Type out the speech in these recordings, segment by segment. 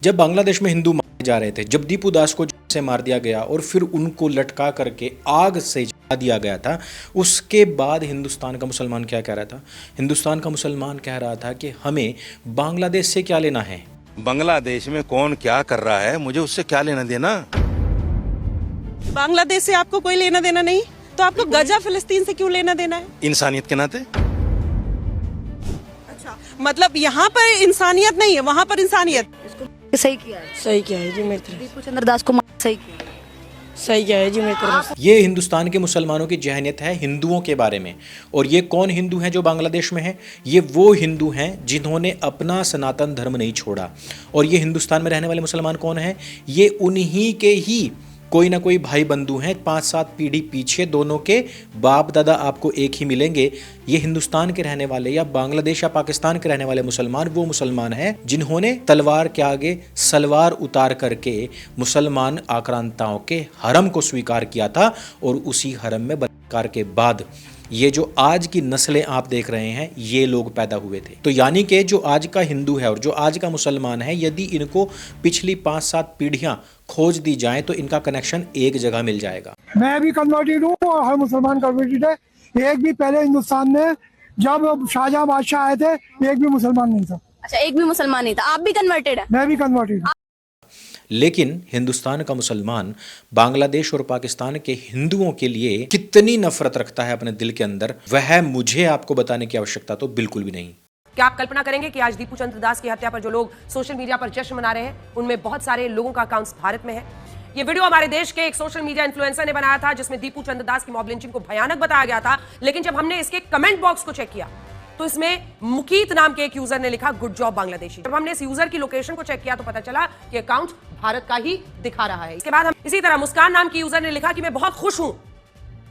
जब बांग्लादेश में हिंदू मारे जा रहे थे, जब दीपू दास को से मार दिया गया और फिर उनको लटका करके आग से जला दिया गया था, उसके बाद हिंदुस्तान का मुसलमान क्या कह रहा था? हिंदुस्तान का मुसलमान कह रहा था कि हमें बांग्लादेश से क्या लेना है। बांग्लादेश में कौन क्या कर रहा है, मुझे उससे क्या लेना देना। बांग्लादेश से आपको कोई लेना देना नहीं, तो आपको गजा फिलिस्तीन से क्यों लेना देना है? इंसानियत के नाते। अच्छा, मतलब यहाँ पर इंसानियत नहीं है, वहाँ पर इंसानियत। सही किया है, सही किया है जी मेरी तरफ। दीपू चंद्र दास को सही किया है। सही किया है जी मेरी तरफ। ये हिंदुस्तान के मुसलमानों की जहनियत है हिंदुओं के बारे में। और ये कौन हिंदू हैं जो बांग्लादेश में हैं? ये वो हिंदू हैं जिन्होंने अपना सनातन धर्म नहीं छोड़ा। और ये हिंदुस्तान में रहने वाले मुसलमान कौन हैं? ये उन्हीं के ही कोई ना कोई भाई बंधु हैं, 5-7 पीढ़ी पीछे दोनों के बाप दादा आपको एक ही मिलेंगे। ये हिंदुस्तान के रहने वाले या बांग्लादेश या पाकिस्तान के रहने वाले मुसलमान वो मुसलमान हैं जिन्होंने तलवार के आगे सलवार उतार करके मुसलमान आक्रांताओं के हरम को स्वीकार किया था। और उसी हरम में बलात्कार के बाद ये जो आज की नस्लें आप देख रहे हैं, ये लोग पैदा हुए थे। तो यानी कि जो आज का हिंदू है और जो आज का मुसलमान है, यदि इनको पिछली 5-7 पीढ़ियां खोज दी जाएं तो इनका कनेक्शन एक जगह मिल जाएगा। मैं भी कन्वर्टेड हूँ और हर मुसलमान कन्वर्टेड है। एक भी पहले हिंदुस्तान में जब शाहजहां बादशाह आए थे, एक भी मुसलमान नहीं था। अच्छा, एक भी मुसलमान नहीं था। आप भी कन्वर्टेड है? मैं भी कन्वर्टेड हूँ। लेकिन हिंदुस्तान का मुसलमान बांग्लादेश और पाकिस्तान के हिंदुओं के लिए कितनी नफरत रखता है अपने दिल के अंदर, वह मुझे आपको बताने की आवश्यकता तो बिल्कुल भी नहीं। क्या आप कल्पना करेंगे कि आज दीपू चंद्र दास की हत्या पर जो लोग सोशल मीडिया पर जश्न मना रहे हैं, उनमें बहुत सारे लोगों का अकाउंट्स भारत में है। ये वीडियो हमारे देश के एक सोशल मीडिया इन्फ्लुएंसर ने बनाया था, जिसमें दीपू चंद्र दास की मॉब लिंचिंग को भयानक बताया गया था। लेकिन जब हमने इसके कमेंट बॉक्स को चेक किया तो इसमें मुकीत नाम के एक यूजर ने लिखा गुड जॉब बांग्लादेशी। जब हमने इस यूजर की लोकेशन को चेक किया तो पता चला कि अकाउंट भारत का ही दिखा रहा है। इसके बाद हम इसी तरह मुस्कान नाम की यूजर ने लिखा कि मैं बहुत खुश हूं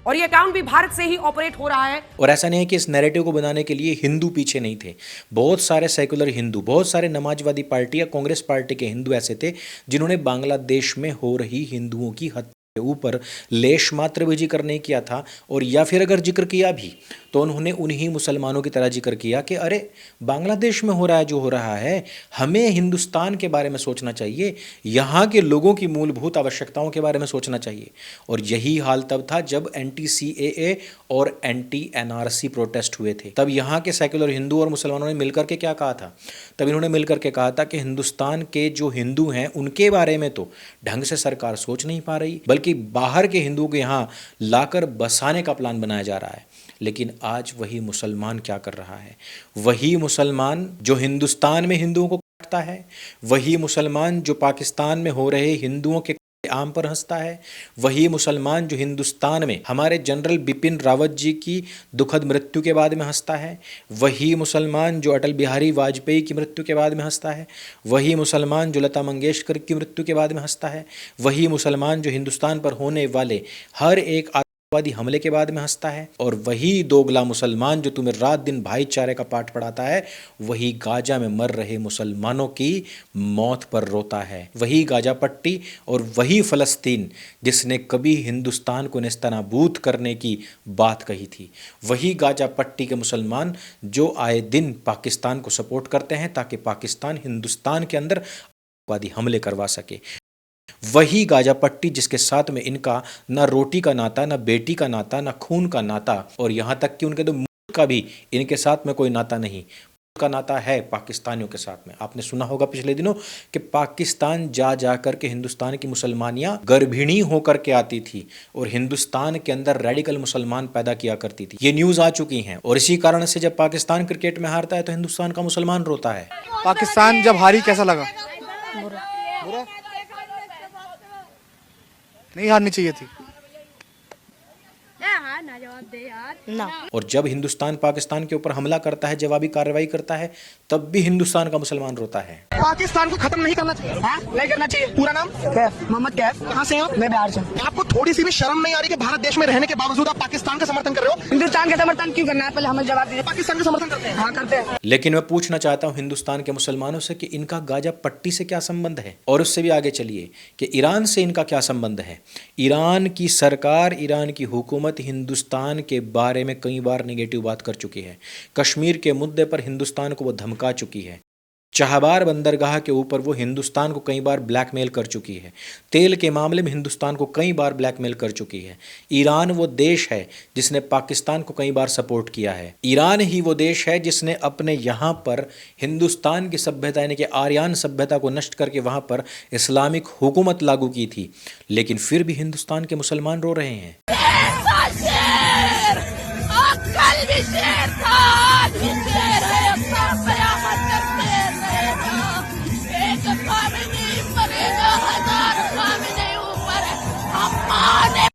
और ये अकाउंट भी भारत से ही ऑपरेट हो रहा है। और ऐसा नहीं है कि इस नैरेटिव को बनाने के लिए हिंदू पीछे नहीं थे। बहुत सारे सेकुलर हिंदू, बहुत सारे नमाजवादी पार्टी या कांग्रेस पार्टी के हिंदू ऐसे थे जिन्होंने बांग्लादेश में हो रही हिंदुओं की हत्या के ऊपर लेश मात्र भी जिक्र नहीं किया था। और या फिर अगर जिक्र किया भी तो उन्होंने उन्हीं मुसलमानों की तरह जिक्र किया कि अरे बांग्लादेश में हो रहा है जो हो रहा है, हमें हिंदुस्तान के बारे में सोचना चाहिए, यहाँ के लोगों की मूलभूत आवश्यकताओं के बारे में सोचना चाहिए। और यही हाल तब था जब एंटी-CAA और एंटी-NRC प्रोटेस्ट हुए थे। तब यहाँ के सेकुलर हिंदू और मुसलमानों ने मिलकर के क्या कहा था? तब इन्होंने मिलकर के कहा था कि हिंदुस्तान के जो हिंदू हैं उनके बारे में तो ढंग से सरकार सोच नहीं पा रही, बल्कि बाहर के हिंदुओं को यहाँ लाकर बसाने का प्लान बनाया जा रहा है। लेकिन आज वही मुसलमान क्या कर रहा है? वही मुसलमान जो हिंदुस्तान में हिंदुओं को काटता है, वही मुसलमान जो पाकिस्तान में हो रहे हिंदुओं के आम पर हंसता है, वही मुसलमान जो हिंदुस्तान में हमारे जनरल बिपिन रावत जी की दुखद मृत्यु के बाद में हंसता है, वही मुसलमान जो अटल बिहारी वाजपेयी की मृत्यु के बाद में हंसता है, वही मुसलमान जो लता मंगेशकर की मृत्यु के बाद में हंसता है, वही मुसलमान जो हिंदुस्तान पर होने वाले हर एक आतंकवादी हमले के बाद में हंसता है, और वही दोगला मुसलमान जो तुम्हें रात दिन भाईचारे का पाठ पढ़ाता है, वही गाजा में मर रहे मुसलमानों की मौत पर रोता है। वही गाजा पट्टी और वही फ़लस्तीन जिसने कभी हिंदुस्तान को नेस्तनाबूद करने की बात कही थी, वही गाजा पट्टी के मुसलमान जो आए दिन पाकिस्तान को सपोर्ट करते हैं ताकि पाकिस्तान हिंदुस्तान के अंदर आतंकवादी हमले करवा सके। वही गाजा पट्टी जिसके साथ में इनका ना रोटी का नाता, ना बेटी का नाता, ना खून का नाता, और यहाँ तक कि उनके तो मुल्क का भी इनके साथ में कोई नाता नहीं। का नाता है पाकिस्तानियों के साथ में। आपने सुना होगा पिछले दिनों कि पाकिस्तान जा कर के हिंदुस्तान की मुसलमानियां गर्भिणी होकर के आती थी और हिंदुस्तान के अंदर रेडिकल मुसलमान पैदा किया करती थी। ये न्यूज़ आ चुकी हैं। और इसी कारण से जब पाकिस्तान क्रिकेट में हारता है तो हिंदुस्तान का मुसलमान रोता है। पाकिस्तान जब हारी कैसा लगा? बुरा। नहीं हारनी चाहिए थी। ना जवाब दे यार। ना। और जब हिंदुस्तान पाकिस्तान के ऊपर हमला करता है, जवाबी कार्रवाई करता है, तब भी हिंदुस्तान का मुसलमान रोता है। पाकिस्तान को खत्म नहीं करना चाहिए। नहीं करना चाहिए। पूरा नाम कैफ, मोहम्मद कैफ। कहाँ से हो? मैं बिहार से। आपको थोड़ी सी भी शर्म नहीं आ रही कि भारत देश में रहने के बावजूद आप पाकिस्तान का समर्थन कर रहे हो? हिंदुस्तान का समर्थन क्यों करना है? पहले हमें जवाब दीजिए। पाकिस्तान का समर्थन करते हैं? हाँ करते हैं। लेकिन मैं पूछना चाहता हूं हिंदुस्तान के मुसलमानों से कि इनका गाजा पट्टी से क्या संबंध है? और उससे भी आगे चलिए कि ईरान से इनका क्या संबंध है? ईरान की सरकार, ईरान की हुकूमत हिंदुस्तान के बारे में कई बार नेगेटिव बात कर चुकी है। कश्मीर के मुद्दे पर हिंदुस्तान को वो धमका चुकी है। चाहबार बंदरगाह के ऊपर वो हिंदुस्तान को कई बार ब्लैकमेल कर चुकी है। तेल के मामले में हिंदुस्तान को कई बार ब्लैकमेल कर चुकी है। ईरान वो देश है जिसने पाकिस्तान को कई बार सपोर्ट किया है। ईरान ही वो देश है जिसने अपने यहाँ पर हिंदुस्तान की सभ्यता यानी कि आर्यन सभ्यता को नष्ट करके वहाँ पर इस्लामिक हुकूमत लागू की थी। लेकिन फिर भी हिंदुस्तान के मुसलमान रो रहे हैं।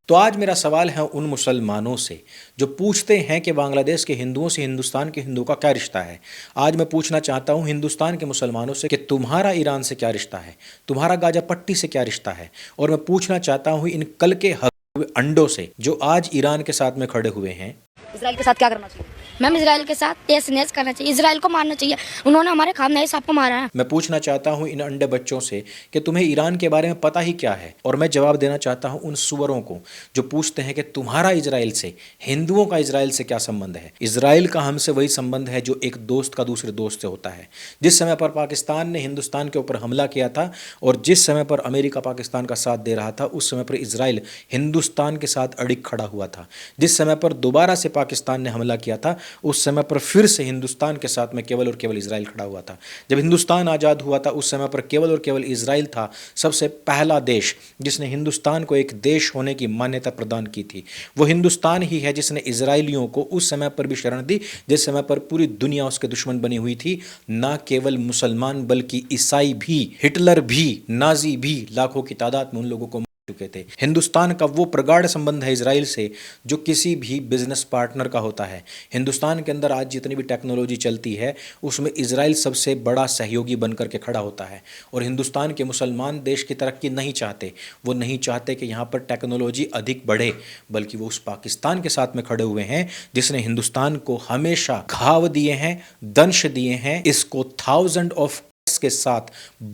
तो आज मेरा सवाल है उन मुसलमानों से जो पूछते हैं कि बांग्लादेश के हिंदुओं से हिंदुस्तान के हिंदुओं का क्या रिश्ता है। आज मैं पूछना चाहता हूं हिंदुस्तान के मुसलमानों से कि तुम्हारा ईरान से क्या रिश्ता है, तुम्हारा गाजा पट्टी से क्या रिश्ता है। और मैं पूछना चाहता हूं इन कल के अंडों से जो आज ईरान के साथ में खड़े हुए हैं। इजराइल के साथ क्या करना चाहिए? मैम इजराइल के साथ तेज करना चाहिए, इजराइल को मारना चाहिए। उन्होंने हमारे खामनेई साहब को मारा है। मैं पूछना चाहता हूं इन अंडे बच्चों से कि तुम्हें ईरान के बारे में पता ही क्या है। और मैं जवाब देना चाहता हूं उन सुअरों को जो पूछते हैं कि तुम्हारा इजराइल से, हिंदुओं का इजराइल से क्या संबंध है। इजराइल का हमसे वही संबंध है जो एक दोस्त का दूसरे दोस्त से होता है। जिस समय पर पाकिस्तान ने हिंदुस्तान के ऊपर हमला किया था और जिस समय पर अमेरिका पाकिस्तान का साथ दे रहा था, उस समय पर इजराइल हिंदुस्तान के साथ अड़िग खड़ा हुआ था। जिस समय पर दोबारा से पाकिस्तान ने हमला किया था, उस समय पर फिर से हिंदुस्तान के साथ में केवल और केवल इजराइल खड़ा हुआ था। जब हिंदुस्तान आज़ाद हुआ था, उस समय पर केवल और केवल इजराइल था सबसे पहला देश जिसने हिंदुस्तान को एक देश होने की मान्यता प्रदान की थी। वो हिंदुस्तान ही है जिसने इजराइलियों को उस समय पर भी शरण दी जिस समय पर पूरी दुनिया उसके दुश्मन बनी हुई थी। ना केवल मुसलमान बल्कि ईसाई भी, हिटलर भी, नाजी भी लाखों की तादाद में उन लोगों को चुके थे। हिंदुस्तान का वो प्रगाढ़ संबंध है इजराइल से जो किसी भी बिजनेस पार्टनर का होता है। हिंदुस्तान के अंदर आज जितनी भी टेक्नोलॉजी चलती है उसमें इजराइल सबसे बड़ा सहयोगी बनकर के खड़ा होता है। और हिंदुस्तान के मुसलमान देश की तरक्की नहीं चाहते। वो नहीं चाहते कि यहाँ पर टेक्नोलॉजी अधिक बढ़े, बल्कि वो उस पाकिस्तान के साथ में खड़े हुए हैं जिसने हिंदुस्तान को हमेशा घाव दिए हैं, दंश दिए हैं, इसको 1000 ऑफ के साथ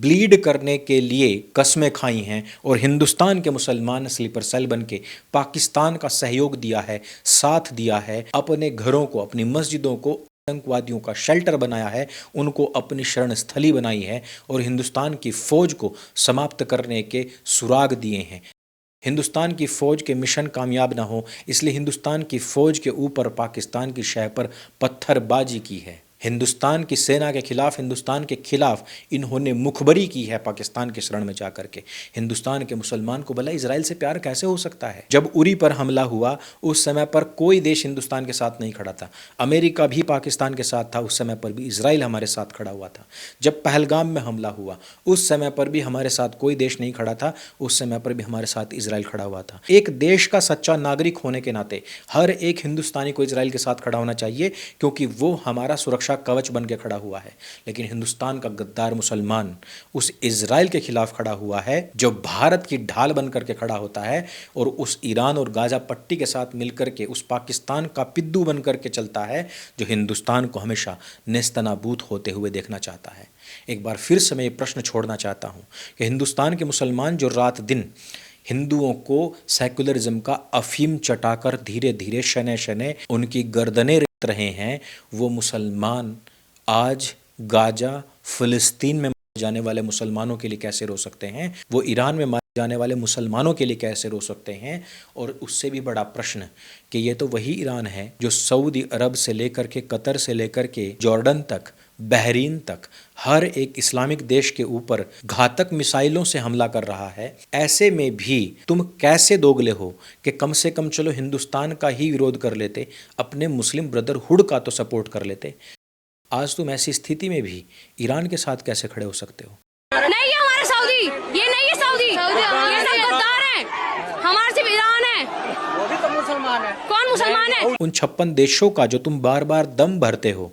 ब्लीड करने के लिए कस्में खाई हैं। और हिंदुस्तान के मुसलमान स्लीपर सेल बन के पाकिस्तान का सहयोग दिया है, साथ दिया है, अपने घरों को, अपनी मस्जिदों को आतंकवादियों का शेल्टर बनाया है, उनको अपनी शरण स्थली बनाई है और हिंदुस्तान की फौज को समाप्त करने के सुराग दिए हैं। हिंदुस्तान की फ़ौज के मिशन कामयाब ना हो इसलिए हिंदुस्तान की फ़ौज के ऊपर पाकिस्तान की शह पर पत्थरबाजी की है। हिंदुस्तान की सेना के खिलाफ, हिंदुस्तान के खिलाफ इन्होंने मुखबरी की है पाकिस्तान के शरण में जाकर के। हिंदुस्तान के मुसलमान को भला इजराइल से प्यार कैसे हो सकता है? जब उरी पर हमला हुआ उस समय पर कोई देश हिंदुस्तान के साथ नहीं खड़ा था। अमेरिका भी पाकिस्तान के साथ था, उस समय पर भी इजराइल हमारे साथ खड़ा हुआ था। जब पहलगाम में हमला हुआ उस समय पर भी हमारे साथ कोई देश नहीं खड़ा था, उस समय पर भी हमारे साथ इजराइल खड़ा हुआ था। एक देश का सच्चा नागरिक होने के नाते हर एक हिंदुस्तानी को इजराइल के साथ खड़ा होना चाहिए क्योंकि वो हमारा सुरक्षा कवच बन के खड़ा हुआ है। लेकिन हिंदुस्तान का गद्दार मुसलमान उस इजराइल के खिलाफ खड़ा हुआ है जो भारत की ढाल बन करके खड़ा होता है और उस ईरान और गाजा पट्टी के साथ मिलकर के उस पाकिस्तान का पिद्दू बन करके चलता है जो हिंदुस्तान को हमेशा नेस्तनाबूद होते हुए देखना चाहता है। एक बार फिर से मैं ये प्रश्न छोड़ना चाहता हूँ कि हिंदुस्तान के मुसलमान जो रात दिन हिंदुओं को सेकुलरिज्म का अफीम चटाकर धीरे धीरे शने शने उनकी गर्दनें रहे हैं, वो मुसलमान आज गाजा, फिलिस्तीन में मारे जाने वाले मुसलमानों के लिए कैसे रो सकते हैं? वो ईरान में मारे जाने वाले मुसलमानों के लिए कैसे रो सकते हैं? और उससे भी बड़ा प्रश्न कि ये तो वही ईरान है जो सऊदी अरब से लेकर के, कतर से लेकर के जॉर्डन तक, बहरीन तक हर एक इस्लामिक देश के ऊपर घातक मिसाइलों से हमला कर रहा है। ऐसे में भी तुम कैसे दोगले हो कि कम से कम चलो हिंदुस्तान का ही विरोध कर लेते, अपने मुस्लिम ब्रदरहुड का तो सपोर्ट कर लेते। आज तुम ऐसी स्थिति में भी ईरान के साथ कैसे खड़े हो सकते हो? नहीं, ये हमारे सऊदी, ये नहीं है सऊदी, ये सब गद्दार हैं। हमारा सिर्फ ईरान है। वो भी तो मुसलमान है। कौन मुसलमान है? उन 56 देशों का जो तुम बार बार दम भरते हो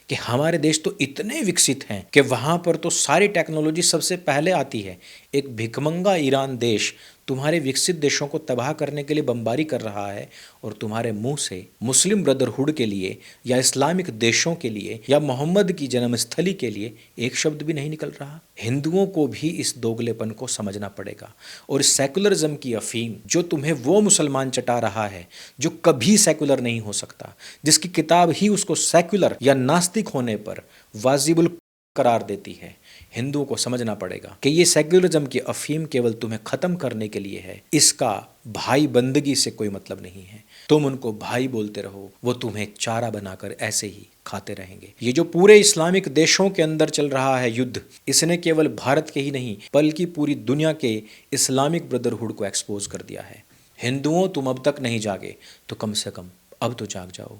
कि हमारे देश तो इतने विकसित हैं कि वहाँ पर तो सारी टेक्नोलॉजी सबसे पहले आती है। एक भिखमंगा ईरान देश तुम्हारे विकसित देशों को तबाह करने के लिए बमबारी कर रहा है और तुम्हारे मुंह से मुस्लिम ब्रदरहुड के लिए या इस्लामिक देशों के लिए या मोहम्मद की जन्मस्थली के लिए एक शब्द भी नहीं निकल रहा। हिंदुओं को भी इस दोगलेपन को समझना पड़ेगा और इस सेकुलरिज्म की अफीम जो तुम्हें वो मुसलमान चटा रहा है जो कभी सेकुलर नहीं हो सकता, जिसकी किताब ही उसको सेकुलर या नास्तिक होने पर वाजिबुल करार देती है। हिंदुओं को समझना पड़ेगा कि ये सेक्युलरिज्म की अफीम केवल तुम्हें खत्म करने के लिए है, इसका भाई बंदगी से कोई मतलब नहीं है। तुम उनको भाई बोलते रहो, वो तुम्हें चारा बनाकर ऐसे ही खाते रहेंगे। ये जो पूरे इस्लामिक देशों के अंदर चल रहा है युद्ध, इसने केवल भारत के ही नहीं बल्कि पूरी दुनिया के इस्लामिक ब्रदरहुड को एक्सपोज कर दिया है। हिंदुओं, तुम अब तक नहीं जागे तो कम से कम अब तो जाग जाओ।